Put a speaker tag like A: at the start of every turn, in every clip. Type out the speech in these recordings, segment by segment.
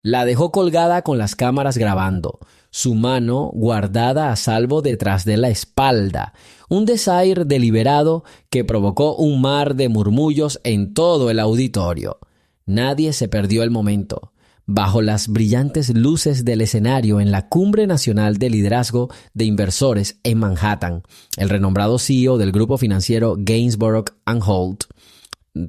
A: La dejó colgada con las cámaras grabando, su mano guardada a salvo detrás de la espalda, un desaire deliberado que provocó un mar de murmullos en todo el auditorio. Nadie se perdió el momento. Bajo las brillantes luces del escenario en la Cumbre Nacional de Liderazgo de Inversores en Manhattan, el renombrado CEO del grupo financiero Gainsborough & Holt,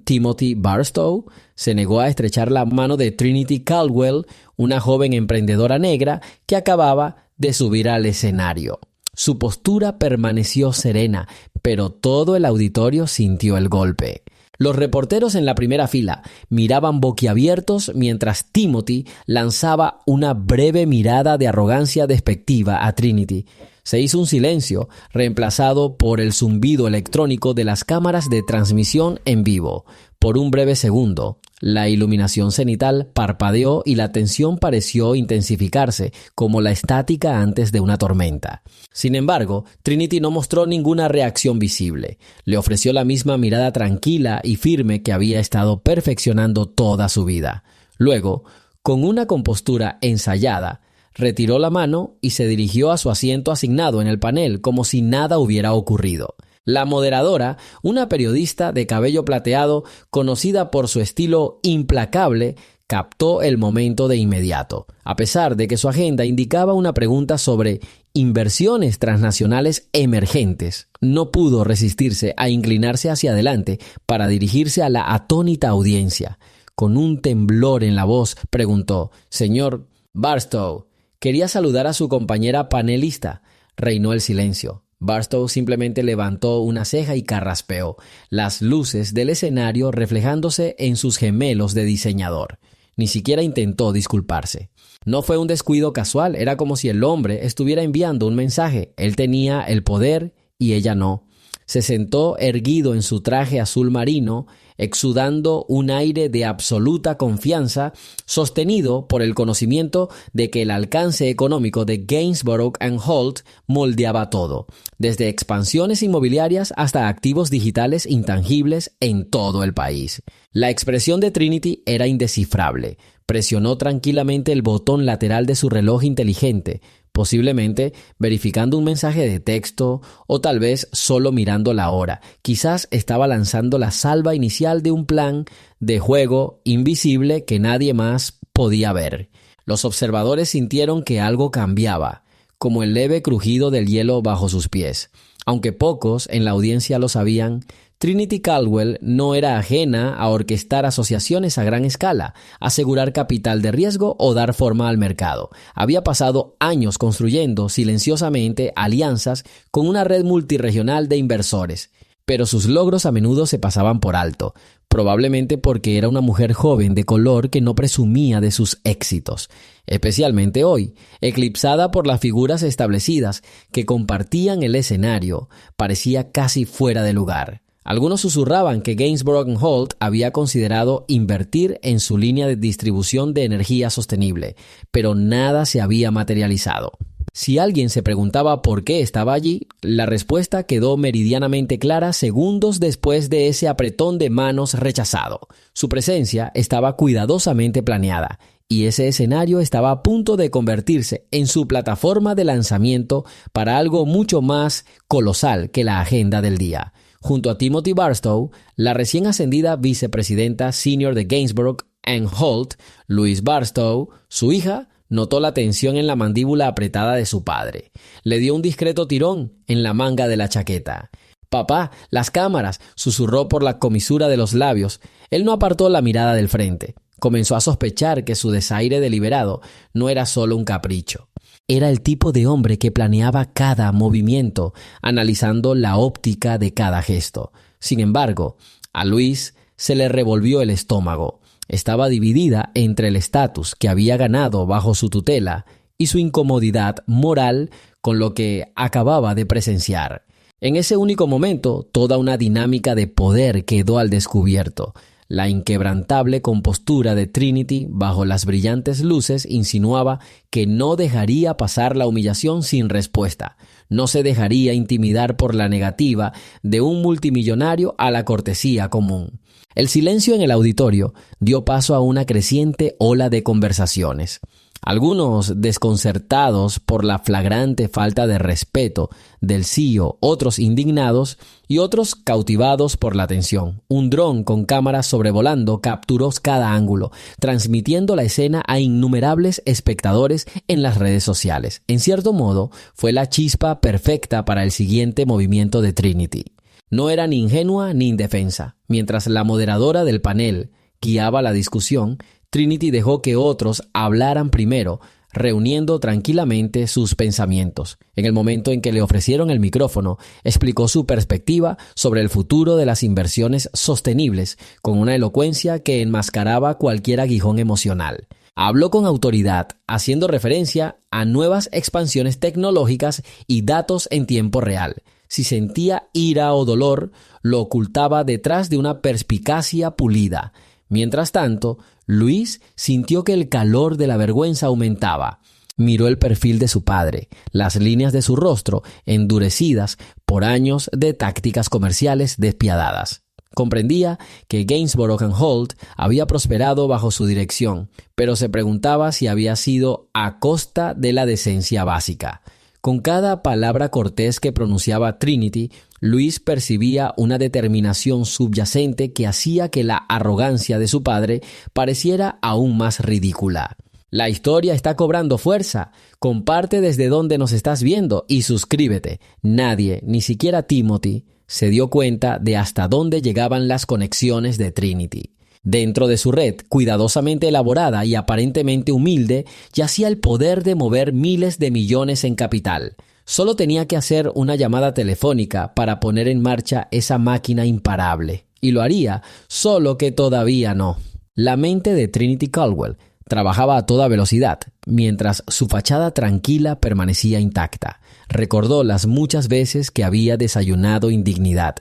A: Timothy Barstow, se negó a estrechar la mano de Trinity Caldwell, una joven emprendedora negra que acababa de subir al escenario. Su postura permaneció serena, pero todo el auditorio sintió el golpe. Los reporteros en la primera fila miraban boquiabiertos mientras Timothy lanzaba una breve mirada de arrogancia despectiva a Trinity. Se hizo un silencio, reemplazado por el zumbido electrónico de las cámaras de transmisión en vivo. Por un breve segundo, la iluminación cenital parpadeó y la tensión pareció intensificarse como la estática antes de una tormenta. Sin embargo, Trinity no mostró ninguna reacción visible. Le ofreció la misma mirada tranquila y firme que había estado perfeccionando toda su vida. Luego, con una compostura ensayada, retiró la mano y se dirigió a su asiento asignado en el panel como si nada hubiera ocurrido. La moderadora, una periodista de cabello plateado, conocida por su estilo implacable, captó el momento de inmediato, a pesar de que su agenda indicaba una pregunta sobre inversiones transnacionales emergentes. No pudo resistirse a inclinarse hacia adelante para dirigirse a la atónita audiencia. Con un temblor en la voz, preguntó: «Señor Barstow, quería saludar a su compañera panelista». Reinó el silencio. Barstow simplemente levantó una ceja y carraspeó, las luces del escenario reflejándose en sus gemelos de diseñador. Ni siquiera intentó disculparse. No fue un descuido casual, era como si el hombre estuviera enviando un mensaje. Él tenía el poder y ella no. Se sentó erguido en su traje azul marino, exudando un aire de absoluta confianza, sostenido por el conocimiento de que el alcance económico de Gainsborough & Holt moldeaba todo, desde expansiones inmobiliarias hasta activos digitales intangibles en todo el país. La expresión de Trinity era indescifrable. Presionó tranquilamente el botón lateral de su reloj inteligente, posiblemente verificando un mensaje de texto o tal vez solo mirando la hora. Quizás estaba lanzando la salva inicial de un plan de juego invisible que nadie más podía ver. Los observadores sintieron que algo cambiaba, como el leve crujido del hielo bajo sus pies. Aunque pocos en la audiencia lo sabían, Trinity Caldwell no era ajena a orquestar asociaciones a gran escala, asegurar capital de riesgo o dar forma al mercado. Había pasado años construyendo silenciosamente alianzas con una red multirregional de inversores, pero sus logros a menudo se pasaban por alto, probablemente porque era una mujer joven de color que no presumía de sus éxitos, especialmente hoy, eclipsada por las figuras establecidas que compartían el escenario, parecía casi fuera de lugar. Algunos susurraban que Gainsborough & Holt había considerado invertir en su línea de distribución de energía sostenible, pero nada se había materializado. Si alguien se preguntaba por qué estaba allí, la respuesta quedó meridianamente clara segundos después de ese apretón de manos rechazado. Su presencia estaba cuidadosamente planeada, y ese escenario estaba a punto de convertirse en su plataforma de lanzamiento para algo mucho más colosal que la agenda del día. Junto a Timothy Barstow, la recién ascendida vicepresidenta senior de Gainsborough & Holt, Louise Barstow, su hija, notó la tensión en la mandíbula apretada de su padre. Le dio un discreto tirón en la manga de la chaqueta. «Papá, las cámaras», susurró por la comisura de los labios. Él no apartó la mirada del frente. Comenzó a sospechar que su desaire deliberado no era solo un capricho. Era el tipo de hombre que planeaba cada movimiento, analizando la óptica de cada gesto. Sin embargo, a Luis se le revolvió el estómago. Estaba dividida entre el estatus que había ganado bajo su tutela y su incomodidad moral con lo que acababa de presenciar. En ese único momento, toda una dinámica de poder quedó al descubierto. La inquebrantable compostura de Trinity bajo las brillantes luces insinuaba que no dejaría pasar la humillación sin respuesta. No se dejaría intimidar por la negativa de un multimillonario a la cortesía común. El silencio en el auditorio dio paso a una creciente ola de conversaciones. Algunos desconcertados por la flagrante falta de respeto del CEO, otros indignados y otros cautivados por la atención. Un dron con cámaras sobrevolando capturó cada ángulo, transmitiendo la escena a innumerables espectadores en las redes sociales. En cierto modo, fue la chispa perfecta para el siguiente movimiento de Trinity. No era ni ingenua ni indefensa. Mientras la moderadora del panel guiaba la discusión, Trinity dejó que otros hablaran primero, reuniendo tranquilamente sus pensamientos. En el momento en que le ofrecieron el micrófono, explicó su perspectiva sobre el futuro de las inversiones sostenibles con una elocuencia que enmascaraba cualquier aguijón emocional. Habló con autoridad, haciendo referencia a nuevas expansiones tecnológicas y datos en tiempo real. Si sentía ira o dolor, lo ocultaba detrás de una perspicacia pulida. Mientras tanto, Luis sintió que el calor de la vergüenza aumentaba. Miró el perfil de su padre, las líneas de su rostro endurecidas por años de tácticas comerciales despiadadas. Comprendía que Gainsborough & Holt había prosperado bajo su dirección, pero se preguntaba si había sido a costa de la decencia básica. Con cada palabra cortés que pronunciaba Trinity, Luis percibía una determinación subyacente que hacía que la arrogancia de su padre pareciera aún más ridícula. La historia está cobrando fuerza. Comparte desde donde nos estás viendo y suscríbete. Nadie, ni siquiera Timothy, se dio cuenta de hasta dónde llegaban las conexiones de Trinity. Dentro de su red, cuidadosamente elaborada y aparentemente humilde, yacía el poder de mover miles de millones en capital. Solo tenía que hacer una llamada telefónica para poner en marcha esa máquina imparable. Y lo haría, solo que todavía no. La mente de Trinity Caldwell trabajaba a toda velocidad, mientras su fachada tranquila permanecía intacta. Recordó las muchas veces que había desayunado indignidad.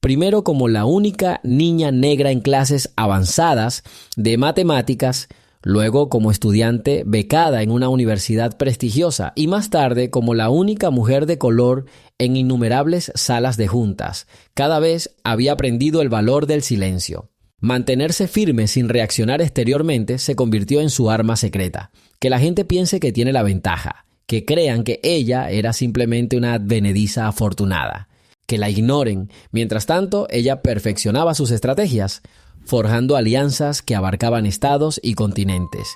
A: Primero como la única niña negra en clases avanzadas de matemáticas, luego como estudiante becada en una universidad prestigiosa y más tarde como la única mujer de color en innumerables salas de juntas. Cada vez había aprendido el valor del silencio. Mantenerse firme sin reaccionar exteriormente se convirtió en su arma secreta. Que la gente piense que tiene la ventaja, que crean que ella era simplemente una advenediza afortunada. Que la ignoren. Mientras tanto, ella perfeccionaba sus estrategias, forjando alianzas que abarcaban estados y continentes.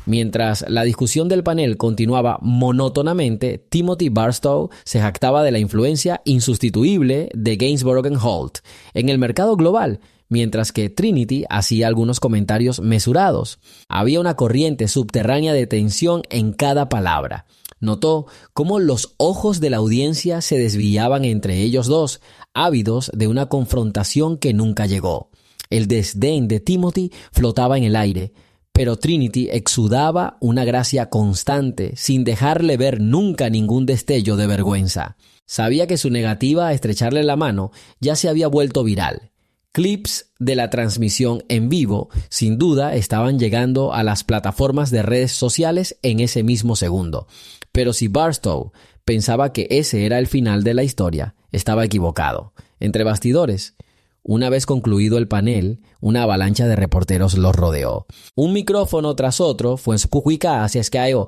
A: Mientras la discusión del panel continuaba monótonamente, Timothy Barstow se jactaba de la influencia insustituible de Gainsborough & Holt en el mercado global, mientras que Trinity hacía algunos comentarios mesurados. Había una corriente subterránea de tensión en cada palabra. Notó cómo los ojos de la audiencia se desviaban entre ellos dos, ávidos de una confrontación que nunca llegó. El desdén de Timothy flotaba en el aire, pero Trinity exudaba una gracia constante, sin dejarle ver nunca ningún destello de vergüenza. Sabía que su negativa a estrecharle la mano ya se había vuelto viral. Clips de la transmisión en vivo, sin duda, estaban llegando a las plataformas de redes sociales en ese mismo segundo. Pero si Barstow pensaba que ese era el final de la historia, estaba equivocado. Entre bastidores, una vez concluido el panel, una avalancha de reporteros los rodeó. Un micrófono tras otro fue escuchado hacia Skyo.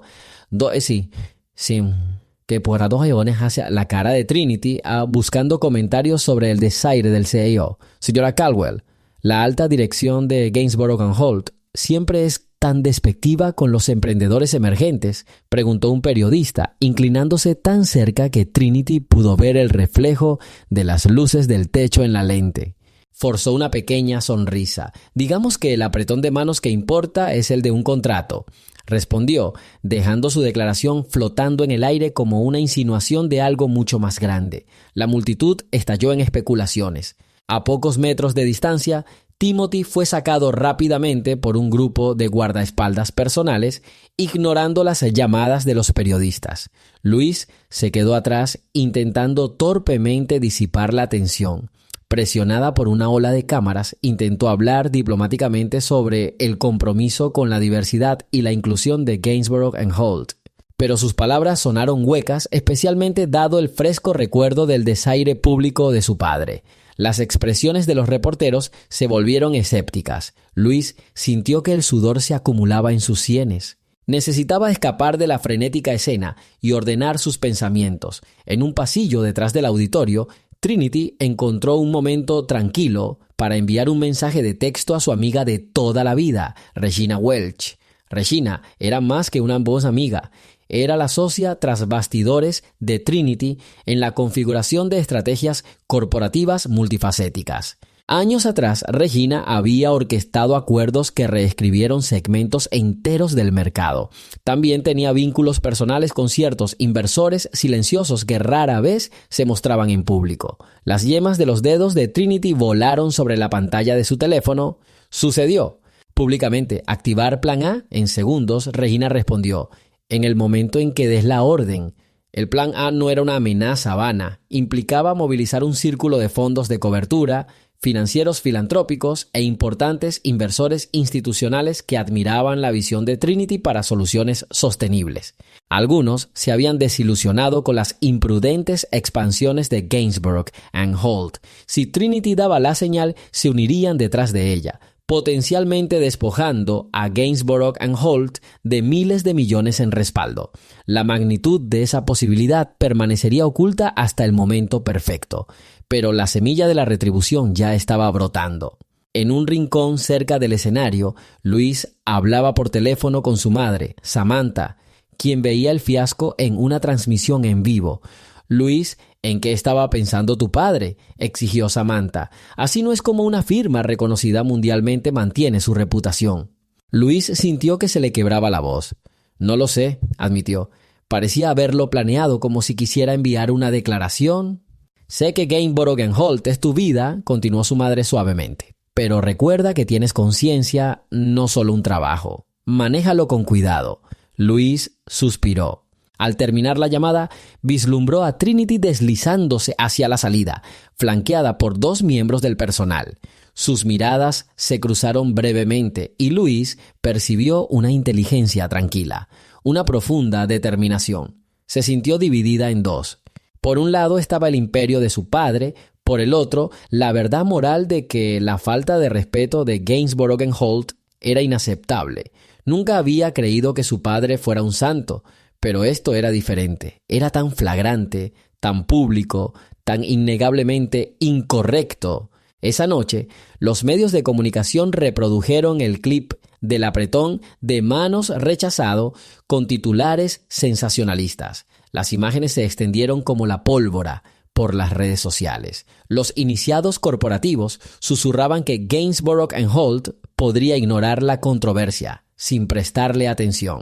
A: Que por a dos ayones hacia la cara de Trinity buscando comentarios sobre el desaire del CEO. Señora Caldwell, la alta dirección de Gainsborough & Holt siempre es tan despectiva con los emprendedores emergentes, preguntó un periodista, inclinándose tan cerca que Trinity pudo ver el reflejo de las luces del techo en la lente. Forzó una pequeña sonrisa. Digamos que el apretón de manos que importa es el de un contrato, respondió, dejando su declaración flotando en el aire como una insinuación de algo mucho más grande. La multitud estalló en especulaciones. A pocos metros de distancia, Timothy fue sacado rápidamente por un grupo de guardaespaldas personales, ignorando las llamadas de los periodistas. Luis se quedó atrás, intentando torpemente disipar la tensión. Presionada por una ola de cámaras, intentó hablar diplomáticamente sobre el compromiso con la diversidad y la inclusión de Gainsborough & Holt. Pero sus palabras sonaron huecas, especialmente dado el fresco recuerdo del desaire público de su padre. Las expresiones de los reporteros se volvieron escépticas. Luis sintió que el sudor se acumulaba en sus sienes. Necesitaba escapar de la frenética escena y ordenar sus pensamientos. En un pasillo detrás del auditorio, Trinity encontró un momento tranquilo para enviar un mensaje de texto a su amiga de toda la vida, Regina Welch. Regina era más que una voz amiga. Era la socia tras bastidores de Trinity en la configuración de estrategias corporativas multifacéticas. Años atrás, Regina había orquestado acuerdos que reescribieron segmentos enteros del mercado. También tenía vínculos personales con ciertos inversores silenciosos que rara vez se mostraban en público. Las yemas de los dedos de Trinity volaron sobre la pantalla de su teléfono. Sucedió. Públicamente, activar plan A en segundos, Regina respondió: en el momento en que des la orden. El plan A no era una amenaza vana. Implicaba movilizar un círculo de fondos de cobertura, financieros filantrópicos e importantes inversores institucionales que admiraban la visión de Trinity para soluciones sostenibles. Algunos se habían desilusionado con las imprudentes expansiones de Gainsborough and Holt. Si Trinity daba la señal, se unirían detrás de ella, potencialmente despojando a Gainsborough and Holt de miles de millones en respaldo. La magnitud de esa posibilidad permanecería oculta hasta el momento perfecto, pero la semilla de la retribución ya estaba brotando. En un rincón cerca del escenario, Luis hablaba por teléfono con su madre, Samantha, quien veía el fiasco en una transmisión en vivo. Luis, ¿en qué estaba pensando tu padre?, exigió Samantha. Así no es como una firma reconocida mundialmente mantiene su reputación. Luis sintió que se le quebraba la voz. No lo sé, admitió. Parecía haberlo planeado como si quisiera enviar una declaración. Sé que Gainsborough and Holt es tu vida, continuó su madre suavemente. Pero recuerda que tienes conciencia, no solo un trabajo. Manéjalo con cuidado. Luis suspiró. Al terminar la llamada, vislumbró a Trinity deslizándose hacia la salida, flanqueada por 2 miembros del personal. Sus miradas se cruzaron brevemente y Luis percibió una inteligencia tranquila, una profunda determinación. Se sintió dividida en 2. Por un lado estaba el imperio de su padre, por el otro, la verdad moral de que la falta de respeto de Gainsborough and Holt era inaceptable. Nunca había creído que su padre fuera un santo, pero esto era diferente. Era tan flagrante, tan público, tan innegablemente incorrecto. Esa noche, los medios de comunicación reprodujeron el clip del apretón de manos rechazado con titulares sensacionalistas. Las imágenes se extendieron como la pólvora por las redes sociales. Los iniciados corporativos susurraban que Gainsborough and Holt podría ignorar la controversia sin prestarle atención.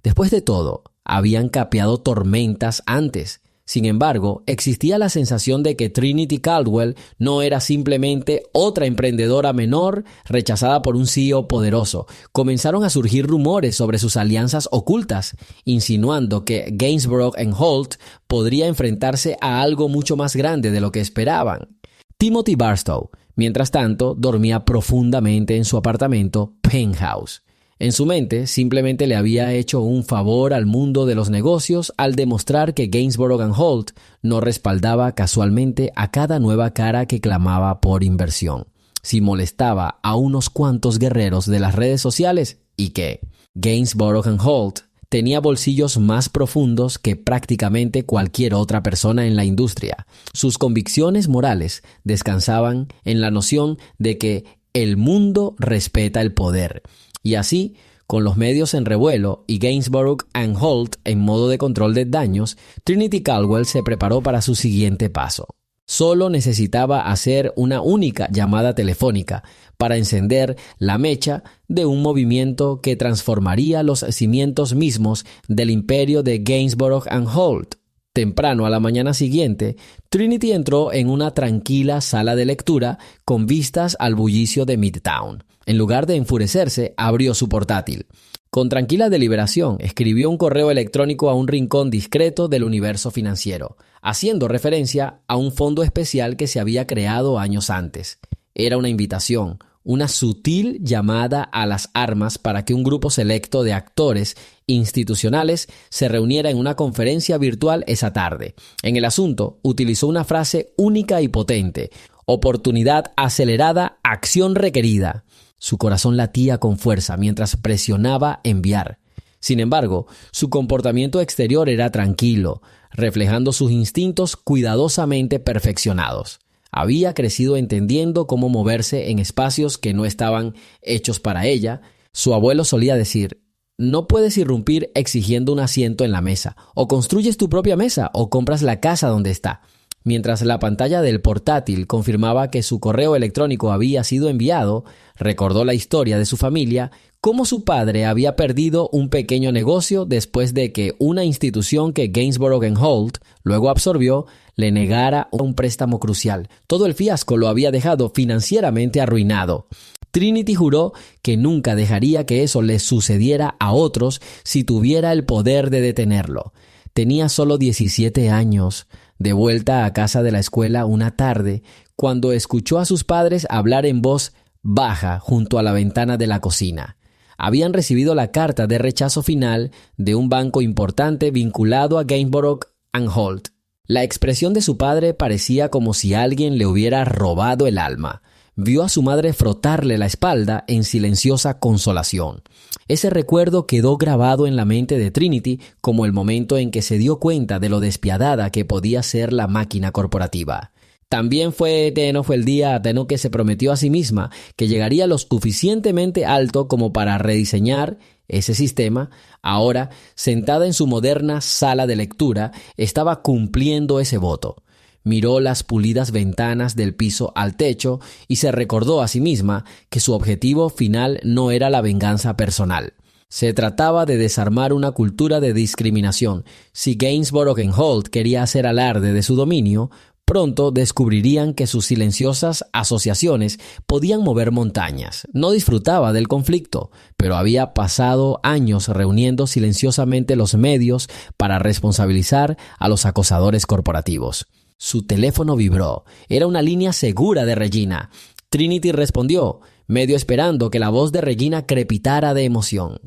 A: Después de todo, habían capeado tormentas antes. Sin embargo, existía la sensación de que Trinity Caldwell no era simplemente otra emprendedora menor rechazada por un CEO poderoso. Comenzaron a surgir rumores sobre sus alianzas ocultas, insinuando que Gainsborough and Holt podría enfrentarse a algo mucho más grande de lo que esperaban. Timothy Barstow, mientras tanto, dormía profundamente en su apartamento penthouse. En su mente, simplemente le había hecho un favor al mundo de los negocios al demostrar que Gainsborough and Holt no respaldaba casualmente a cada nueva cara que clamaba por inversión. Si molestaba a unos cuantos guerreros de las redes sociales, ¿y qué? Gainsborough and Holt tenía bolsillos más profundos que prácticamente cualquier otra persona en la industria. Sus convicciones morales descansaban en la noción de que el mundo respeta el poder. Y así, con los medios en revuelo y Gainsborough and Holt en modo de control de daños, Trinity Caldwell se preparó para su siguiente paso. Solo necesitaba hacer una única llamada telefónica para encender la mecha de un movimiento que transformaría los cimientos mismos del imperio de Gainsborough and Holt. Temprano a la mañana siguiente, Trinity entró en una tranquila sala de lectura con vistas al bullicio de Midtown. En lugar de enfurecerse, abrió su portátil. Con tranquila deliberación, escribió un correo electrónico a un rincón discreto del universo financiero, haciendo referencia a un fondo especial que se había creado años antes. Era una invitación, una sutil llamada a las armas para que un grupo selecto de actores institucionales se reuniera en una conferencia virtual esa tarde. En el asunto, utilizó una frase única y potente: Oportunidad acelerada, acción requerida. Su corazón latía con fuerza mientras presionaba enviar. Sin embargo, su comportamiento exterior era tranquilo, reflejando sus instintos cuidadosamente perfeccionados. Había crecido entendiendo cómo moverse en espacios que no estaban hechos para ella. Su abuelo solía decir: no puedes irrumpir exigiendo un asiento en la mesa. O construyes tu propia mesa o compras la casa donde está. Mientras la pantalla del portátil confirmaba que su correo electrónico había sido enviado, recordó la historia de su familia, cómo su padre había perdido un pequeño negocio después de que una institución que Gainsborough & Holt luego absorbió le negara un préstamo crucial. Todo el fiasco lo había dejado financieramente arruinado. Trinity juró que nunca dejaría que eso le sucediera a otros si tuviera el poder de detenerlo. Tenía solo 17 años. De vuelta a casa de la escuela una tarde, cuando escuchó a sus padres hablar en voz baja junto a la ventana de la cocina. Habían recibido la carta de rechazo final de un banco importante vinculado a Gainsborough & Holt. La expresión de su padre parecía como si alguien le hubiera robado el alma. Vio a su madre frotarle la espalda en silenciosa consolación. Ese recuerdo quedó grabado en la mente de Trinity como el momento en que se dio cuenta de lo despiadada que podía ser la máquina corporativa. También fue el día en que se prometió a sí misma que llegaría lo suficientemente alto como para rediseñar ese sistema. Ahora, sentada en su moderna sala de lectura, estaba cumpliendo ese voto. Miró las pulidas ventanas del piso al techo y se recordó a sí misma que su objetivo final no era la venganza personal. Se trataba de desarmar una cultura de discriminación. Si Gainsborough & Holt quería hacer alarde de su dominio, pronto descubrirían que sus silenciosas asociaciones podían mover montañas. No disfrutaba del conflicto, pero había pasado años reuniendo silenciosamente los medios para responsabilizar a los acosadores corporativos. Su teléfono vibró. Era una línea segura de Regina. Trinity respondió, medio esperando que la voz de Regina crepitara de emoción.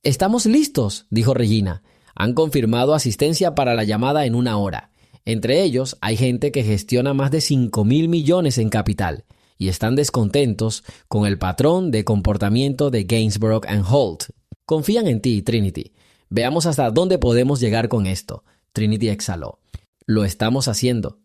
A: «Estamos listos», dijo Regina. «Han confirmado asistencia para la llamada en 1 hora. Entre ellos hay gente que gestiona más de 5.000 millones en capital y están descontentos con el patrón de comportamiento de Gainsborough & Holt. Confían en ti, Trinity. Veamos hasta dónde podemos llegar con esto». Trinity exhaló. «Lo estamos haciendo».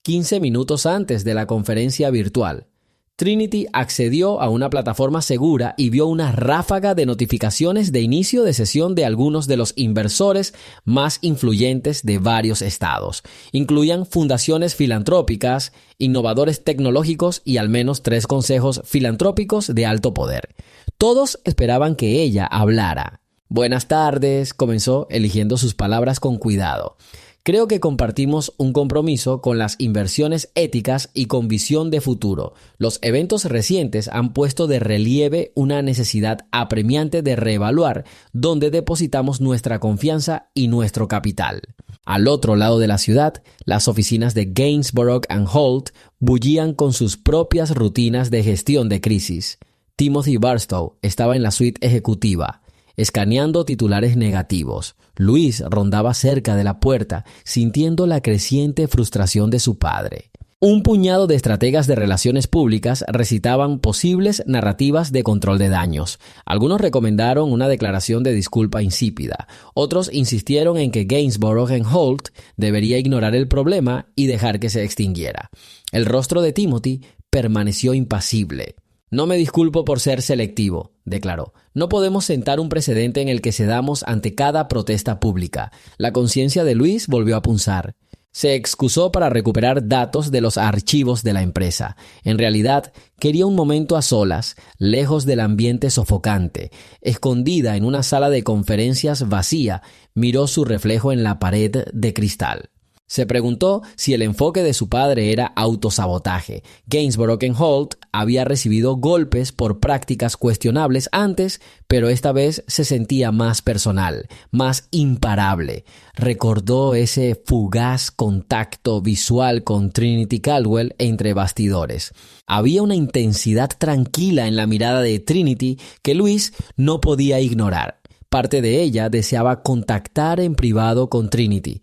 A: 15 minutos antes de la conferencia virtual, Trinity accedió a una plataforma segura y vio una ráfaga de notificaciones de inicio de sesión de algunos de los inversores más influyentes de varios estados. Incluían fundaciones filantrópicas, innovadores tecnológicos y al menos 3 consejos filantrópicos de alto poder. Todos esperaban que ella hablara. «Buenas tardes», comenzó, eligiendo sus palabras con cuidado. «Creo que compartimos un compromiso con las inversiones éticas y con visión de futuro. Los eventos recientes han puesto de relieve una necesidad apremiante de reevaluar dónde depositamos nuestra confianza y nuestro capital». Al otro lado de la ciudad, las oficinas de Gainsborough & Holt bullían con sus propias rutinas de gestión de crisis. Timothy Barstow estaba en la suite ejecutiva, escaneando titulares negativos. Luis rondaba cerca de la puerta, sintiendo la creciente frustración de su padre. Un puñado de estrategas de relaciones públicas recitaban posibles narrativas de control de daños. Algunos recomendaron una declaración de disculpa insípida. Otros insistieron en que Gainsborough & Holt debería ignorar el problema y dejar que se extinguiera. El rostro de Timothy permaneció impasible. «No me disculpo por ser selectivo», declaró. «No podemos sentar un precedente en el que cedamos ante cada protesta pública». La conciencia de Luis volvió a punzar. Se excusó para recuperar datos de los archivos de la empresa. En realidad, quería un momento a solas, lejos del ambiente sofocante. Escondida en una sala de conferencias vacía, miró su reflejo en la pared de cristal. Se preguntó si el enfoque de su padre era autosabotaje. Gainsborough & Holt había recibido golpes por prácticas cuestionables antes, pero esta vez se sentía más personal, más imparable. Recordó ese fugaz contacto visual con Trinity Caldwell entre bastidores. Había una intensidad tranquila en la mirada de Trinity que Luis no podía ignorar. Parte de ella deseaba contactar en privado con Trinity.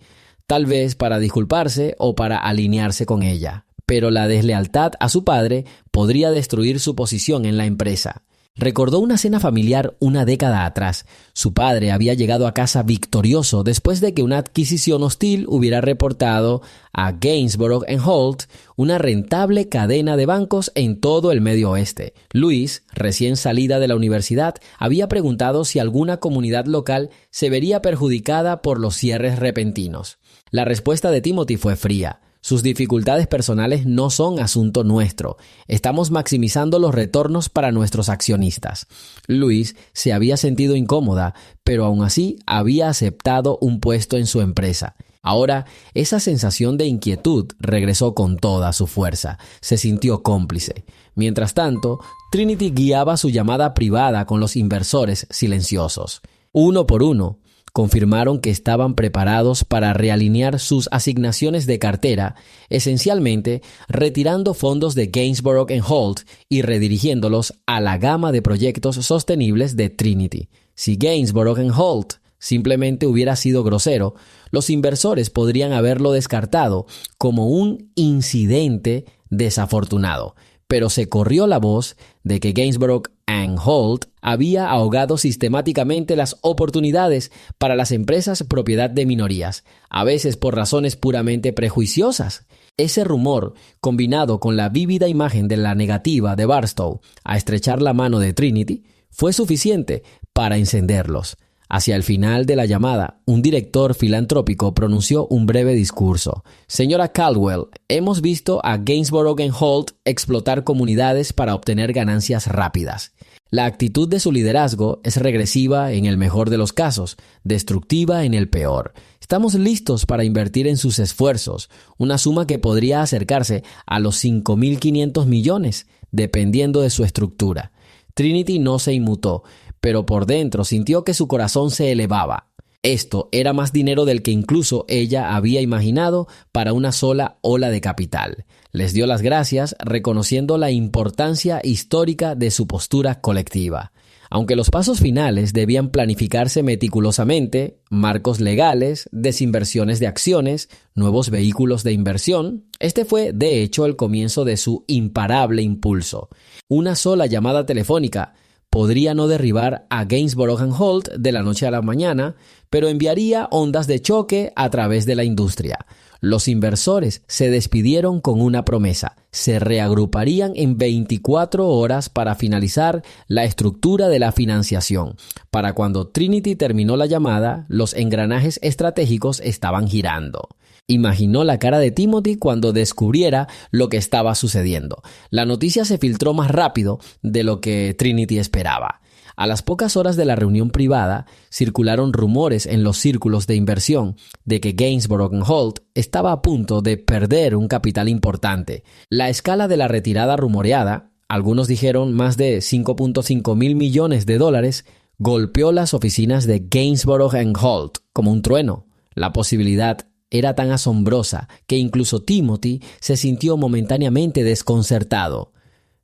A: Tal vez para disculparse o para alinearse con ella. pero la deslealtad a su padre podría destruir su posición en la empresa. Recordó una cena familiar una década atrás. Su padre había llegado a casa victorioso después de que una adquisición hostil hubiera reportado a Gainsborough & Holt una rentable cadena de bancos en todo el Medio Oeste. Louise, recién salida de la universidad, había preguntado si alguna comunidad local se vería perjudicada por los cierres repentinos. La respuesta de Timothy fue fría. Sus dificultades personales no son asunto nuestro. Estamos maximizando los retornos para nuestros accionistas. Louise se había sentido incómoda, pero aún así había aceptado un puesto en su empresa. Ahora, esa sensación de inquietud regresó con toda su fuerza. Se sintió cómplice. Mientras tanto, Trinity guiaba su llamada privada con los inversores silenciosos. Uno por uno, confirmaron que estaban preparados para realinear sus asignaciones de cartera, esencialmente retirando fondos de Gainsborough & Holt y redirigiéndolos a la gama de proyectos sostenibles de Trinity. Si Gainsborough & Holt simplemente hubiera sido grosero, los inversores podrían haberlo descartado como un incidente desafortunado. Pero se corrió la voz de que Gainsborough & Holt había ahogado sistemáticamente las oportunidades para las empresas propiedad de minorías, a veces por razones puramente prejuiciosas. Ese rumor, combinado con la vívida imagen de la negativa de Barstow a estrechar la mano de Trinity, fue suficiente para encenderlos. Hacia el final de la llamada, un director filantrópico pronunció un breve discurso. Señora Caldwell, hemos visto a Gainsborough & Holt explotar comunidades para obtener ganancias rápidas. La actitud de su liderazgo es regresiva en el mejor de los casos, destructiva en el peor. Estamos listos para invertir en sus esfuerzos, una suma que podría acercarse a los 5.500 millones, dependiendo de su estructura. Trinity no se inmutó, pero por dentro sintió que su corazón se elevaba. Esto era más dinero del que incluso ella había imaginado para una sola ola de capital. Les dio las gracias, reconociendo la importancia histórica de su postura colectiva. Aunque los pasos finales debían planificarse meticulosamente, marcos legales, desinversiones de acciones, nuevos vehículos de inversión, este fue, de hecho, el comienzo de su imparable impulso. Una sola llamada telefónica podría no derribar a Gainsborough & Holt de la noche a la mañana, pero enviaría ondas de choque a través de la industria. Los inversores se despidieron con una promesa. Se reagruparían en 24 horas para finalizar la estructura de la financiación. Para cuando Trinity terminó la llamada, los engranajes estratégicos estaban girando. Imaginó la cara de Timothy cuando descubriera lo que estaba sucediendo. La noticia se filtró más rápido de lo que Trinity esperaba. A las pocas horas de la reunión privada, circularon rumores en los círculos de inversión de que Gainsborough & Holt estaba a punto de perder un capital importante. La escala de la retirada rumoreada, algunos dijeron más de 5.5 mil millones de dólares, golpeó las oficinas de Gainsborough & Holt como un trueno. La posibilidad era tan asombrosa que incluso Timothy se sintió momentáneamente desconcertado.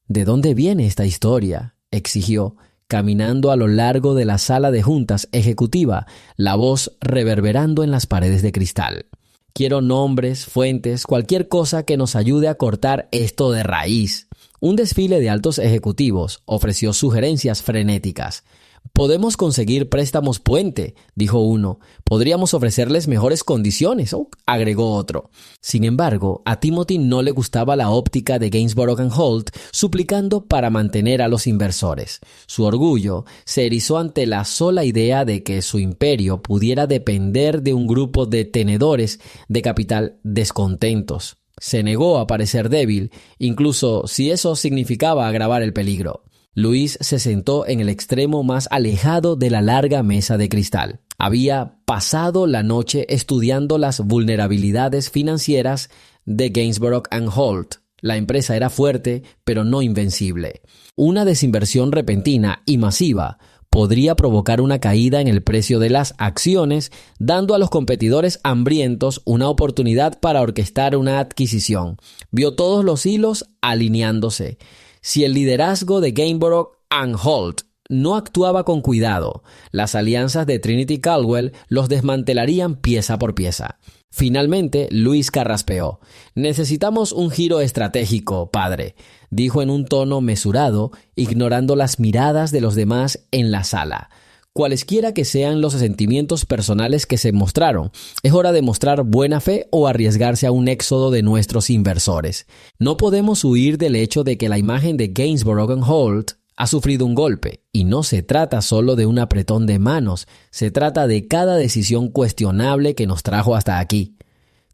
A: ¿De dónde viene esta historia?, exigió, caminando a lo largo de la sala de juntas ejecutiva, la voz reverberando en las paredes de cristal. Quiero nombres, fuentes, cualquier cosa que nos ayude a cortar esto de raíz. Un desfile de altos ejecutivos ofreció sugerencias frenéticas. «Podemos conseguir préstamos puente», dijo uno. «Podríamos ofrecerles mejores condiciones», agregó otro. Sin embargo, a Timothy no le gustaba la óptica de Gainsborough & Holt, suplicando para mantener a los inversores. Su orgullo se erizó ante la sola idea de que su imperio pudiera depender de un grupo de tenedores de capital descontentos. Se negó a parecer débil, incluso si eso significaba agravar el peligro. Louise se sentó en el extremo más alejado de la larga mesa de cristal. Había pasado la noche estudiando las vulnerabilidades financieras de Gainsborough & Holt. La empresa era fuerte, pero no invencible. Una desinversión repentina y masiva podría provocar una caída en el precio de las acciones, dando a los competidores hambrientos una oportunidad para orquestar una adquisición. Vio todos los hilos alineándose. Si el liderazgo de Gainsborough & Holt no actuaba con cuidado, las alianzas de Trinity Caldwell los desmantelarían pieza por pieza. Finalmente, Luis carraspeó. «Necesitamos un giro estratégico, padre», dijo en un tono mesurado, ignorando las miradas de los demás en la sala. Cualesquiera que sean los sentimientos personales que se mostraron, es hora de mostrar buena fe o arriesgarse a un éxodo de nuestros inversores. No podemos huir del hecho de que la imagen de Gainsborough & Holt ha sufrido un golpe, y no se trata solo de un apretón de manos, se trata de cada decisión cuestionable que nos trajo hasta aquí.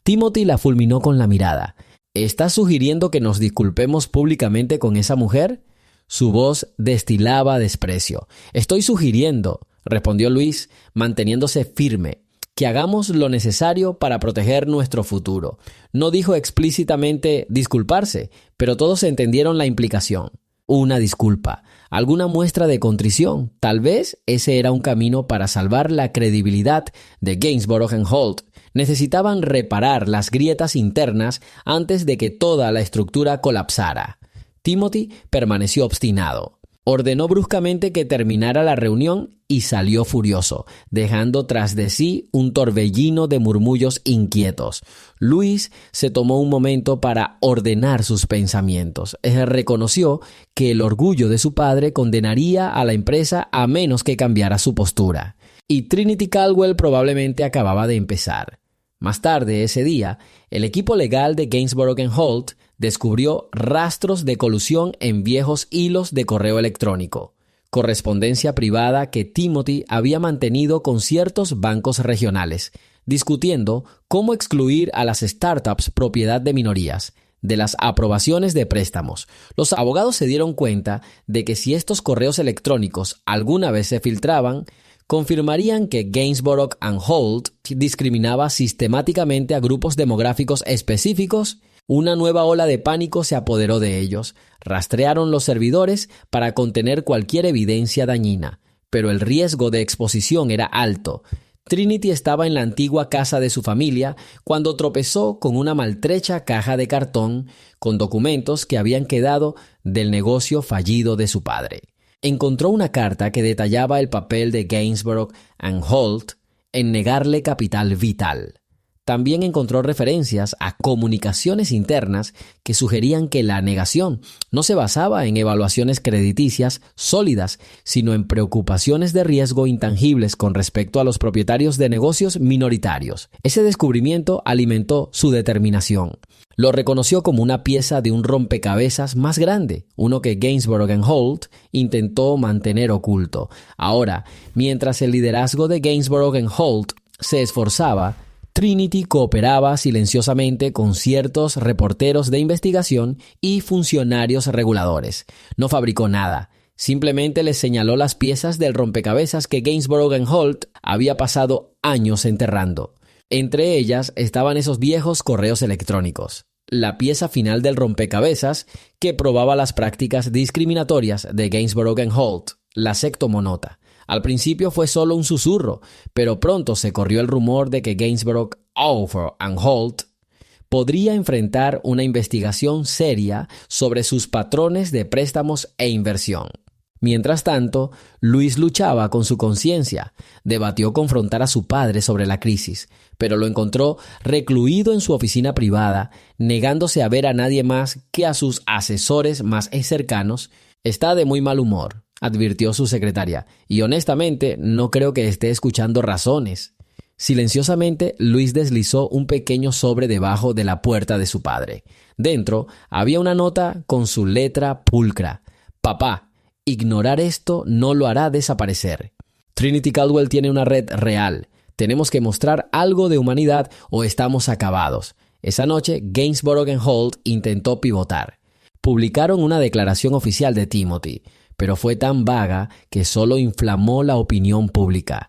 A: Timothy la fulminó con la mirada. ¿Estás sugiriendo que nos disculpemos públicamente con esa mujer? Su voz destilaba desprecio. «Estoy sugiriendo», respondió Luis, manteniéndose firme, «que hagamos lo necesario para proteger nuestro futuro». No dijo explícitamente disculparse, pero todos entendieron la implicación. Una disculpa, alguna muestra de contrición. Tal vez ese era un camino para salvar la credibilidad de Gainsborough & Holt. Necesitaban reparar las grietas internas antes de que toda la estructura colapsara. Timothy permaneció obstinado. Ordenó bruscamente que terminara la reunión y salió furioso, dejando tras de sí un torbellino de murmullos inquietos. Luis se tomó un momento para ordenar sus pensamientos. Reconoció que el orgullo de su padre condenaría a la empresa a menos que cambiara su postura. Y Trinity Caldwell probablemente acababa de empezar. Más tarde ese día, el equipo legal de Gainsborough & Holt descubrió rastros de colusión en viejos hilos de correo electrónico, correspondencia privada que Timothy había mantenido con ciertos bancos regionales, discutiendo cómo excluir a las startups propiedad de minorías de las aprobaciones de préstamos. Los abogados se dieron cuenta de que si estos correos electrónicos alguna vez se filtraban, confirmarían que Gainsborough & Holt discriminaba sistemáticamente a grupos demográficos específicos. Una nueva ola de pánico se apoderó de ellos. Rastrearon los servidores para contener cualquier evidencia dañina, pero el riesgo de exposición era alto. Trinity estaba en la antigua casa de su familia cuando tropezó con una maltrecha caja de cartón con documentos que habían quedado del negocio fallido de su padre. Encontró una carta que detallaba el papel de Gainsborough & Holt en negarle capital vital. También encontró referencias a comunicaciones internas que sugerían que la negación no se basaba en evaluaciones crediticias sólidas, sino en preocupaciones de riesgo intangibles con respecto a los propietarios de negocios minoritarios. Ese descubrimiento alimentó su determinación. Lo reconoció como una pieza de un rompecabezas más grande, uno que Gainsborough & Holt intentó mantener oculto. Ahora, mientras el liderazgo de Gainsborough & Holt se esforzaba, Trinity cooperaba silenciosamente con ciertos reporteros de investigación y funcionarios reguladores. No fabricó nada. Simplemente les señaló las piezas del rompecabezas que Gainsborough & Holt había pasado años enterrando. Entre ellas estaban esos viejos correos electrónicos. La pieza final del rompecabezas que probaba las prácticas discriminatorias de Gainsborough & Holt, la sectomonota. Al principio fue solo un susurro, pero pronto se corrió el rumor de que Gainsborough, Holt podría enfrentar una investigación seria sobre sus patrones de préstamos e inversión. Mientras tanto, Luis luchaba con su conciencia. Debatió confrontar a su padre sobre la crisis, pero lo encontró recluido en su oficina privada, negándose a ver a nadie más que a sus asesores más cercanos. «Está de muy mal humor», advirtió su secretaria, «y honestamente no creo que esté escuchando razones». Silenciosamente, Luis deslizó un pequeño sobre debajo de la puerta de su padre. Dentro había una nota con su letra pulcra. «Papá, ignorar esto no lo hará desaparecer. Trinity Caldwell tiene una red real. Tenemos que mostrar algo de humanidad o estamos acabados». Esa noche, Gainsborough & Holt intentó pivotar. Publicaron una declaración oficial de Timothy, pero fue tan vaga que solo inflamó la opinión pública.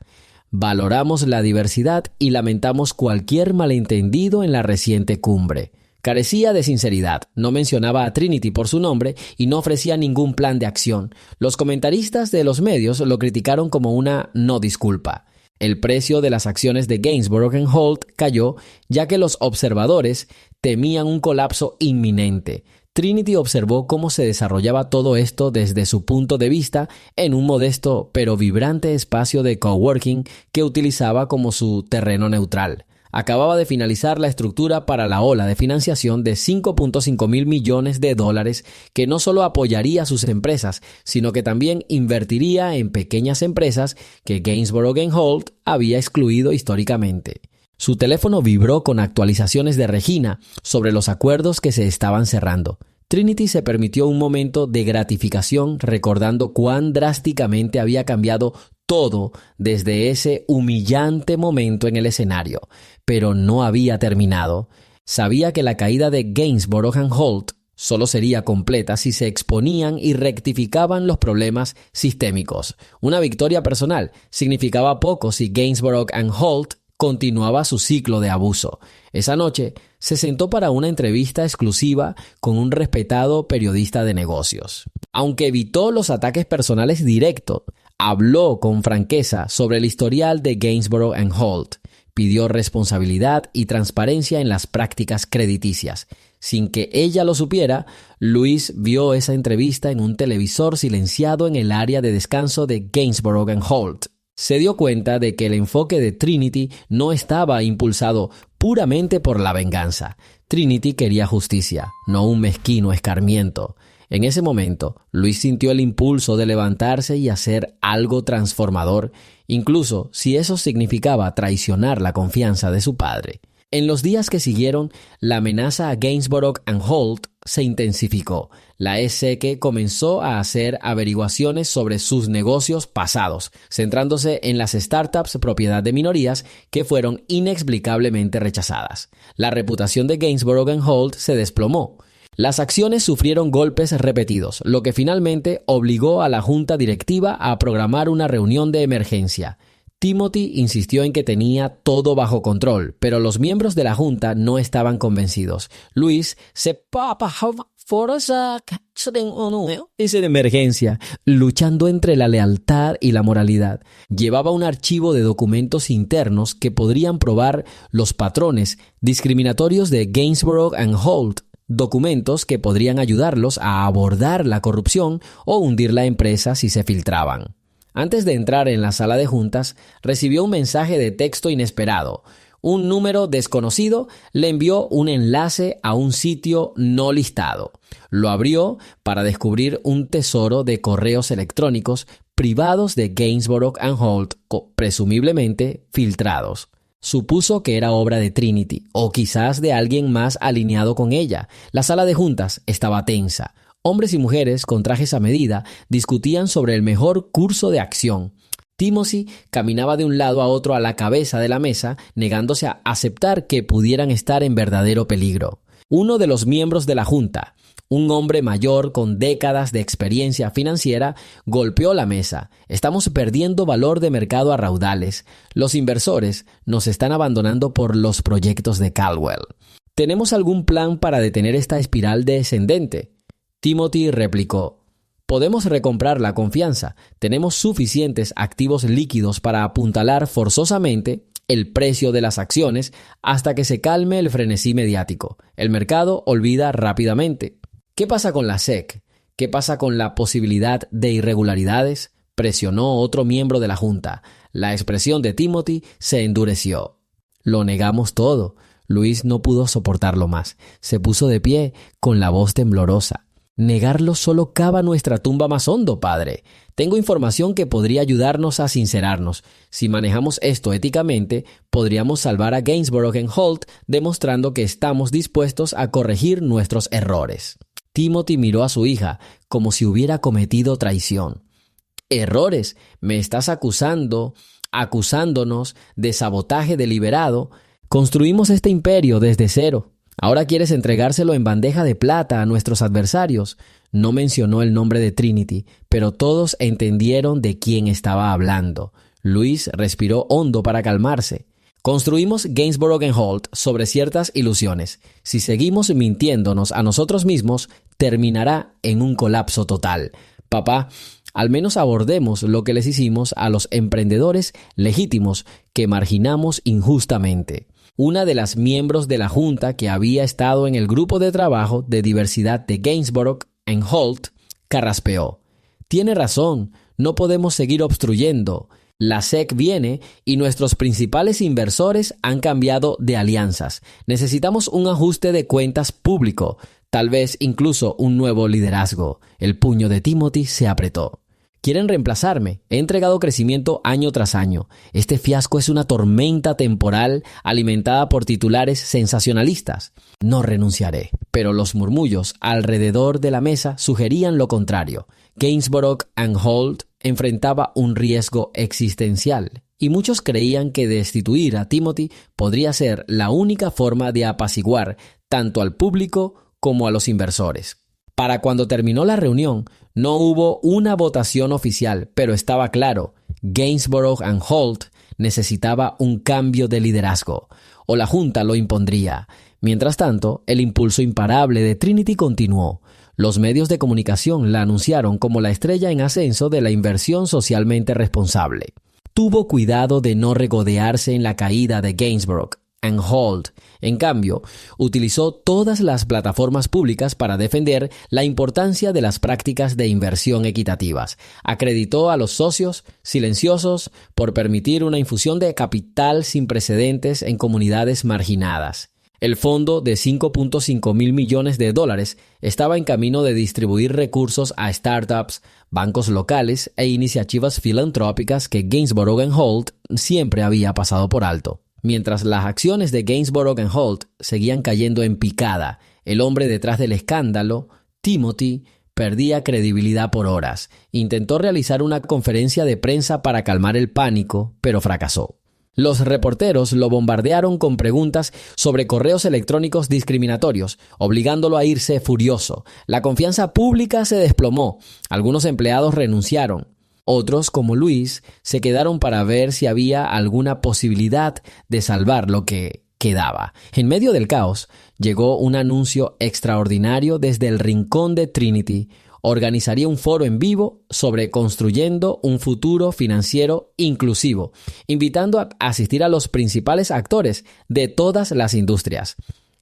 A: «Valoramos la diversidad y lamentamos cualquier malentendido en la reciente cumbre». Carecía de sinceridad, no mencionaba a Trinity por su nombre y no ofrecía ningún plan de acción. Los comentaristas de los medios lo criticaron como una no disculpa. El precio de las acciones de Gainsborough & Holt cayó, ya que los observadores temían un colapso inminente. Trinity observó cómo se desarrollaba todo esto desde su punto de vista en un modesto pero vibrante espacio de coworking que utilizaba como su terreno neutral. acababa de finalizar la estructura para la ola de financiación de $5.5 mil millones que no solo apoyaría a sus empresas, sino que también invertiría en pequeñas empresas que Gainsborough & Holt había excluido históricamente. Su teléfono vibró con actualizaciones de Regina sobre los acuerdos que se estaban cerrando. Trinity se permitió un momento de gratificación recordando cuán drásticamente había cambiado todo desde ese humillante momento en el escenario, pero no había terminado. Sabía que la caída de Gainsborough & Holt solo sería completa si se exponían y rectificaban los problemas sistémicos. Una victoria personal significaba poco si Gainsborough & Holt continuaba su ciclo de abuso. Esa noche se sentó para una entrevista exclusiva con un respetado periodista de negocios. Aunque evitó los ataques personales directos, habló con franqueza sobre el historial de Gainsborough & Holt. Pidió responsabilidad y transparencia en las prácticas crediticias. Sin que ella lo supiera, Luis vio esa entrevista en un televisor silenciado en el área de descanso de Gainsborough & Holt. Se dio cuenta de que el enfoque de Trinity no estaba impulsado puramente por la venganza. Trinity quería justicia, no un mezquino escarmiento. En ese momento, Luis sintió el impulso de levantarse y hacer algo transformador, incluso si eso significaba traicionar la confianza de su padre. En los días que siguieron, la amenaza a Gainsborough & Holt se intensificó. La SEC comenzó a hacer averiguaciones sobre sus negocios pasados, centrándose en las startups propiedad de minorías que fueron inexplicablemente rechazadas. La reputación de Gainsborough & Holt se desplomó. Las acciones sufrieron golpes repetidos, lo que finalmente obligó a la junta directiva a programar una reunión de emergencia. Timothy insistió en que tenía todo bajo control, pero los miembros de la junta no estaban convencidos. Luis se de emergencia, luchando entre la lealtad y la moralidad. Llevaba un archivo de documentos internos que podrían probar los patrones discriminatorios de Gainsborough & Holt, documentos que podrían ayudarlos a abordar la corrupción o hundir la empresa si se filtraban. Antes de entrar en la sala de juntas, recibió un mensaje de texto inesperado. Un número desconocido le envió un enlace a un sitio no listado. Lo abrió para descubrir un tesoro de correos electrónicos privados de Gainsborough & Holt, presumiblemente filtrados. Supuso que era obra de Trinity, o quizás de alguien más alineado con ella. La sala de juntas estaba tensa. Hombres y mujeres con trajes a medida discutían sobre el mejor curso de acción. Timothy caminaba de un lado a otro a la cabeza de la mesa, negándose a aceptar que pudieran estar en verdadero peligro. Uno de los miembros de la junta, un hombre mayor con décadas de experiencia financiera, golpeó la mesa. Estamos perdiendo valor de mercado a raudales. Los inversores nos están abandonando por los proyectos de Caldwell. ¿Tenemos algún plan para detener esta espiral descendente? Timothy replicó: podemos recomprar la confianza. Tenemos suficientes activos líquidos para apuntalar forzosamente el precio de las acciones hasta que se calme el frenesí mediático. El mercado olvida rápidamente. ¿Qué pasa con la SEC? ¿Qué pasa con la posibilidad de irregularidades? Presionó otro miembro de la junta. La expresión de Timothy se endureció. Lo negamos todo. Luis no pudo soportarlo más. Se puso de pie con la voz temblorosa. Negarlo solo cava nuestra tumba más hondo, padre. Tengo información que podría ayudarnos a sincerarnos. Si manejamos esto éticamente, podríamos salvar a Gainsborough & Holt demostrando que estamos dispuestos a corregir nuestros errores. Timothy miró a su hija como si hubiera cometido traición. ¿Errores? ¿Me estás acusándonos de sabotaje deliberado? Construimos este imperio desde cero. ¿Ahora quieres entregárselo en bandeja de plata a nuestros adversarios? No mencionó el nombre de Trinity, pero todos entendieron de quién estaba hablando. Luis respiró hondo para calmarse. Construimos Gainsborough & Holt sobre ciertas ilusiones. Si seguimos mintiéndonos a nosotros mismos, terminará en un colapso total. Papá, al menos abordemos lo que les hicimos a los emprendedores legítimos que marginamos injustamente. Una de las miembros de la junta que había estado en el grupo de trabajo de diversidad de Gainsborough & Holt carraspeó. Tiene razón, no podemos seguir obstruyendo. La SEC viene y nuestros principales inversores han cambiado de alianzas. Necesitamos un ajuste de cuentas público, tal vez incluso un nuevo liderazgo. El puño de Timothy se apretó. Quieren reemplazarme. He entregado crecimiento año tras año. Este fiasco es una tormenta temporal alimentada por titulares sensacionalistas. No renunciaré. Pero los murmullos alrededor de la mesa sugerían lo contrario. Gainsborough and Holt enfrentaba un riesgo existencial, y muchos creían que destituir a Timothy podría ser la única forma de apaciguar tanto al público como a los inversores. Para cuando terminó la reunión, no hubo una votación oficial, pero estaba claro, Gainsborough and Holt necesitaba un cambio de liderazgo, o la Junta lo impondría. Mientras tanto, el impulso imparable de Trinity continuó. Los medios de comunicación la anunciaron como la estrella en ascenso de la inversión socialmente responsable. Tuvo cuidado de no regodearse en la caída de Gainsborough and Holt. En cambio, utilizó todas las plataformas públicas para defender la importancia de las prácticas de inversión equitativas. Acreditó a los socios silenciosos por permitir una infusión de capital sin precedentes en comunidades marginadas. El fondo de $5.5 mil millones estaba en camino de distribuir recursos a startups, bancos locales e iniciativas filantrópicas que Gainsborough and Holt siempre había pasado por alto. Mientras las acciones de Gainsborough and Holt seguían cayendo en picada, el hombre detrás del escándalo, Timothy, perdía credibilidad por horas. Intentó realizar una conferencia de prensa para calmar el pánico, pero fracasó. Los reporteros lo bombardearon con preguntas sobre correos electrónicos discriminatorios, obligándolo a irse furioso. La confianza pública se desplomó. Algunos empleados renunciaron. Otros, como Luis, se quedaron para ver si había alguna posibilidad de salvar lo que quedaba. En medio del caos, llegó un anuncio extraordinario desde el rincón de Trinity. Organizaría un foro en vivo sobre construyendo un futuro financiero inclusivo, invitando a asistir a los principales actores de todas las industrias.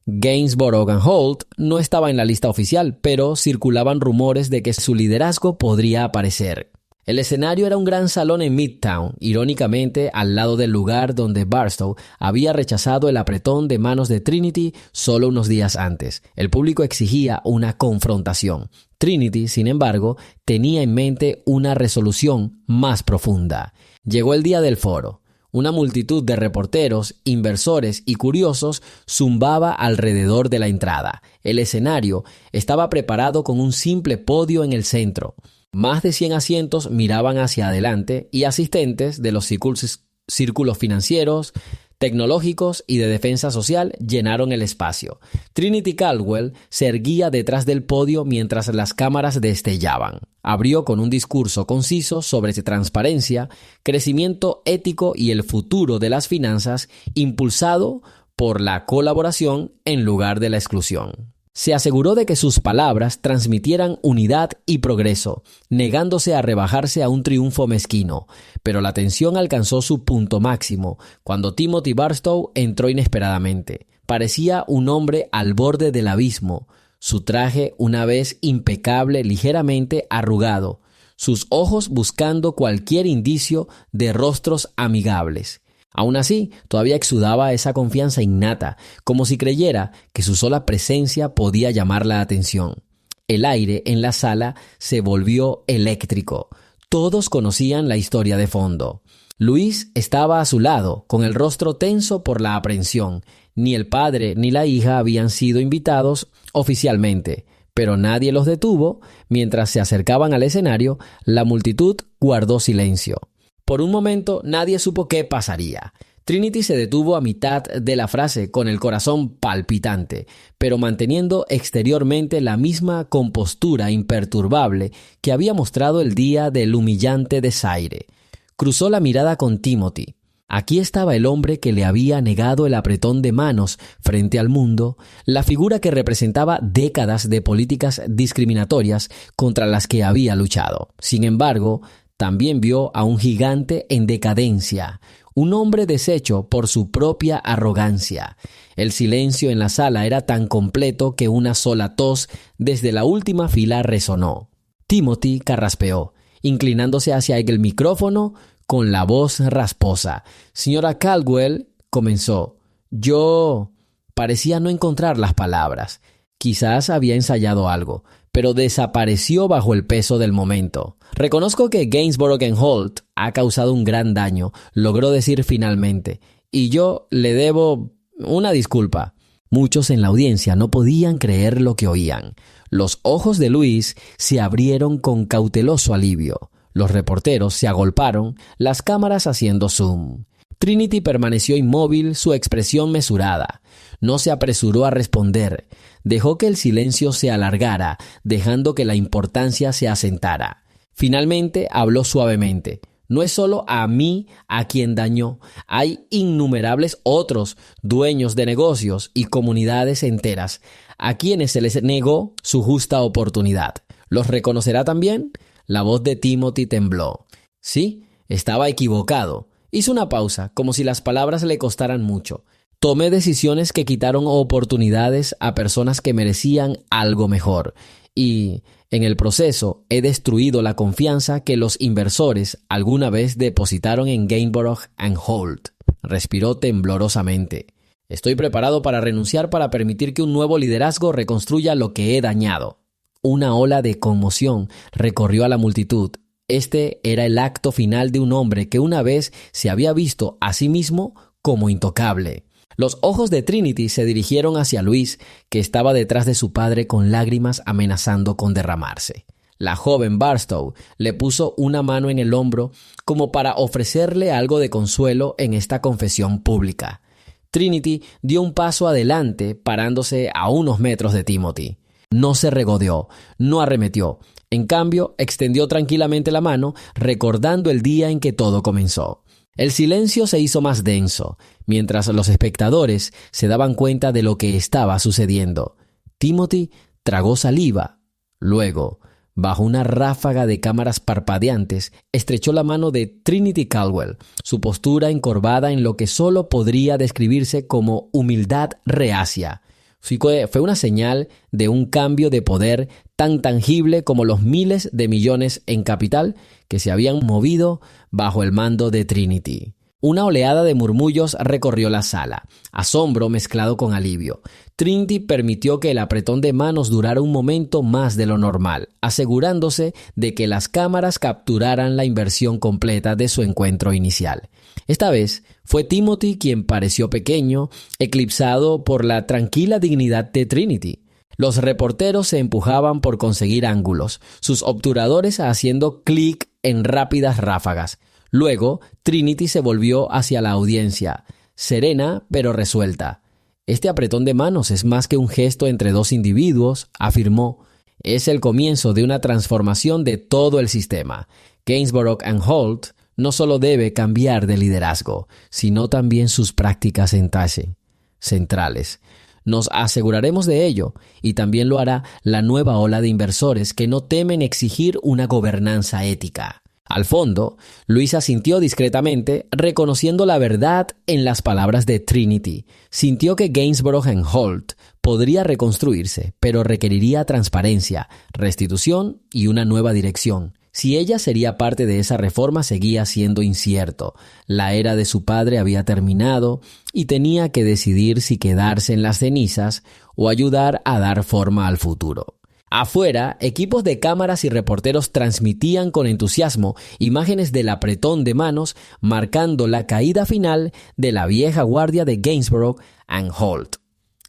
A: Gainsborough and Holt no estaba en la lista oficial, pero circulaban rumores de que su liderazgo podría aparecer. El escenario era un gran salón en Midtown, irónicamente al lado del lugar donde Barstow había rechazado el apretón de manos de Trinity solo unos días antes. El público exigía una confrontación. Trinity, sin embargo, tenía en mente una resolución más profunda. Llegó el día del foro. Una multitud de reporteros, inversores y curiosos zumbaba alrededor de la entrada. El escenario estaba preparado con un simple podio en el centro. Más de 100 asientos miraban hacia adelante y asistentes de los círculos financieros, tecnológicos y de defensa social llenaron el espacio. Trinity Caldwell se erguía detrás del podio mientras las cámaras destellaban. Abrió con un discurso conciso sobre transparencia, crecimiento ético y el futuro de las finanzas, impulsado por la colaboración en lugar de la exclusión. Se aseguró de que sus palabras transmitieran unidad y progreso, negándose a rebajarse a un triunfo mezquino. Pero la tensión alcanzó su punto máximo cuando Timothy Barstow entró inesperadamente. Parecía un hombre al borde del abismo, su traje una vez impecable, ligeramente arrugado, sus ojos buscando cualquier indicio de rostros amigables. Aún así, todavía exudaba esa confianza innata, como si creyera que su sola presencia podía llamar la atención. El aire en la sala se volvió eléctrico. Todos conocían la historia de fondo. Luis estaba a su lado, con el rostro tenso por la aprensión. Ni el padre ni la hija habían sido invitados oficialmente, pero nadie los detuvo. Mientras se acercaban al escenario, la multitud guardó silencio. Por un momento nadie supo qué pasaría. Trinity se detuvo a mitad de la frase con el corazón palpitante, pero manteniendo exteriormente la misma compostura imperturbable que había mostrado el día del humillante desaire. Cruzó la mirada con Timothy. Aquí estaba el hombre que le había negado el apretón de manos frente al mundo, la figura que representaba décadas de políticas discriminatorias contra las que había luchado. Sin embargo, también vio a un gigante en decadencia, un hombre deshecho por su propia arrogancia. El silencio en la sala era tan completo que una sola tos desde la última fila resonó. Timothy carraspeó, inclinándose hacia el micrófono con la voz rasposa. Señora Caldwell, comenzó. Yo parecía no encontrar las palabras. Quizás había ensayado algo, pero desapareció bajo el peso del momento. Reconozco que Gainsborough & Holt ha causado un gran daño, logró decir finalmente, y yo le debo una disculpa. Muchos en la audiencia no podían creer lo que oían. Los ojos de Luis se abrieron con cauteloso alivio. Los reporteros se agolparon, las cámaras haciendo zoom. Trinity permaneció inmóvil, su expresión mesurada. No se apresuró a responder. Dejó que el silencio se alargara, dejando que la importancia se asentara. Finalmente habló suavemente. No es solo a mí a quien dañó. Hay innumerables otros dueños de negocios y comunidades enteras a quienes se les negó su justa oportunidad. ¿Los reconocerá también? La voz de Timothy tembló. Sí, estaba equivocado. Hizo una pausa, como si las palabras le costaran mucho. Tomé decisiones que quitaron oportunidades a personas que merecían algo mejor. Y en el proceso he destruido la confianza que los inversores alguna vez depositaron en Gainsborough & Holt. Respiró temblorosamente. Estoy preparado para renunciar para permitir que un nuevo liderazgo reconstruya lo que he dañado. Una ola de conmoción recorrió a la multitud. Este era el acto final de un hombre que una vez se había visto a sí mismo como intocable. Los ojos de Trinity se dirigieron hacia Luis, que estaba detrás de su padre con lágrimas amenazando con derramarse. La joven Barstow le puso una mano en el hombro como para ofrecerle algo de consuelo en esta confesión pública. Trinity dio un paso adelante, parándose a unos metros de Timothy. No se regodeó, no arremetió. En cambio, extendió tranquilamente la mano, recordando el día en que todo comenzó. El silencio se hizo más denso, mientras los espectadores se daban cuenta de lo que estaba sucediendo. Timothy tragó saliva. Luego, bajo una ráfaga de cámaras parpadeantes, estrechó la mano de Trinity Caldwell, su postura encorvada en lo que solo podría describirse como humildad reacia. Fue una señal de un cambio de poder tan tangible como los miles de millones en capital que se habían movido bajo el mando de Trinity. Una oleada de murmullos recorrió la sala, asombro mezclado con alivio. Trinity permitió que el apretón de manos durara un momento más de lo normal, asegurándose de que las cámaras capturaran la inversión completa de su encuentro inicial. Esta vez fue Timothy quien pareció pequeño, eclipsado por la tranquila dignidad de Trinity. Los reporteros se empujaban por conseguir ángulos, sus obturadores haciendo clic en rápidas ráfagas. Luego, Trinity se volvió hacia la audiencia, serena pero resuelta. Este apretón de manos es más que un gesto entre dos individuos, afirmó. Es el comienzo de una transformación de todo el sistema. Gainsborough & Holt no solo debe cambiar de liderazgo, sino también sus prácticas centrales. Nos aseguraremos de ello, y también lo hará la nueva ola de inversores que no temen exigir una gobernanza ética. Al fondo, Luis asintió discretamente, reconociendo la verdad en las palabras de Trinity. Sintió que Gainsborough & Holt podría reconstruirse, pero requeriría transparencia, restitución y una nueva dirección. Si ella sería parte de esa reforma seguía siendo incierto. La era de su padre había terminado y tenía que decidir si quedarse en las cenizas o ayudar a dar forma al futuro. Afuera, equipos de cámaras y reporteros transmitían con entusiasmo imágenes del apretón de manos marcando la caída final de la vieja guardia de Gainsborough & Holt.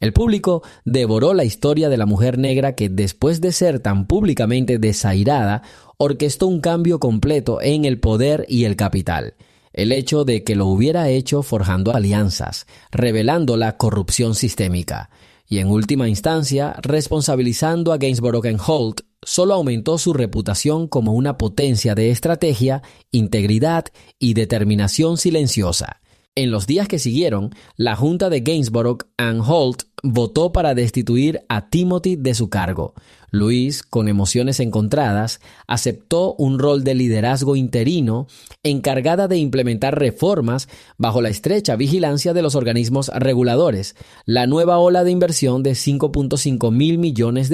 A: El público devoró la historia de la mujer negra que, después de ser tan públicamente desairada, orquestó un cambio completo en el poder y el capital. El hecho de que lo hubiera hecho forjando alianzas, revelando la corrupción sistémica y, en última instancia, responsabilizando a Gainsborough & Holt, solo aumentó su reputación como una potencia de estrategia, integridad y determinación silenciosa. En los días que siguieron, la junta de Gainsborough & Holt votó para destituir a Timothy de su cargo. Louise, con emociones encontradas, aceptó un rol de liderazgo interino encargada de implementar reformas bajo la estrecha vigilancia de los organismos reguladores. La nueva ola de inversión de $5.5 mil millones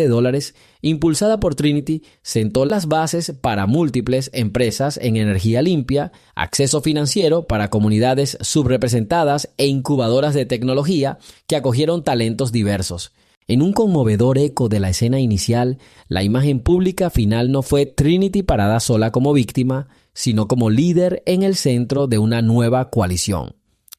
A: impulsada por Trinity sentó las bases para múltiples empresas en energía limpia, acceso financiero para comunidades subrepresentadas e incubadoras de tecnología que acogieron talentos diversos. En un conmovedor eco de la escena inicial, la imagen pública final no fue Trinity parada sola como víctima, sino como líder en el centro de una nueva coalición.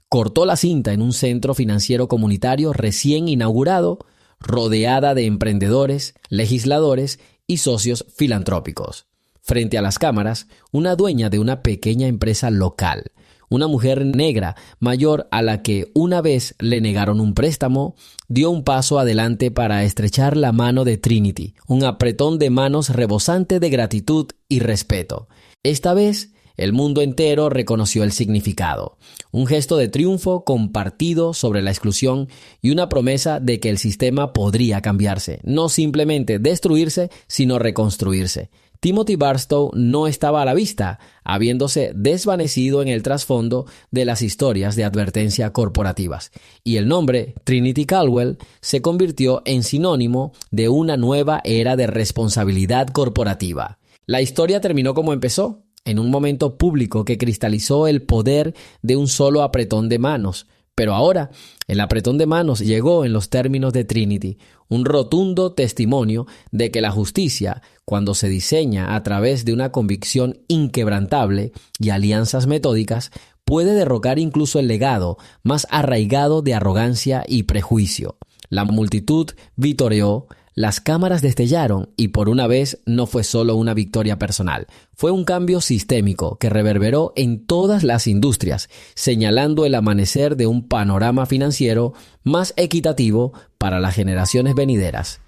A: Cortó la cinta en un centro financiero comunitario recién inaugurado, rodeada de emprendedores, legisladores y socios filantrópicos. Frente a las cámaras, una dueña de una pequeña empresa local, una mujer negra mayor a la que una vez le negaron un préstamo, dio un paso adelante para estrechar la mano de Trinity, un apretón de manos rebosante de gratitud y respeto. Esta vez, el mundo entero reconoció el significado, un gesto de triunfo compartido sobre la exclusión y una promesa de que el sistema podría cambiarse, no simplemente destruirse, sino reconstruirse. Timothy Barstow no estaba a la vista, habiéndose desvanecido en el trasfondo de las historias de advertencia corporativas, y el nombre Trinity Caldwell se convirtió en sinónimo de una nueva era de responsabilidad corporativa. La historia terminó como empezó, en un momento público que cristalizó el poder de un solo apretón de manos. Pero ahora, el apretón de manos llegó en los términos de Trinity, un rotundo testimonio de que la justicia, cuando se diseña a través de una convicción inquebrantable y alianzas metódicas, puede derrocar incluso el legado más arraigado de arrogancia y prejuicio. La multitud vitoreó, las cámaras destellaron y por una vez no fue solo una victoria personal, fue un cambio sistémico que reverberó en todas las industrias, señalando el amanecer de un panorama financiero más equitativo para las generaciones venideras.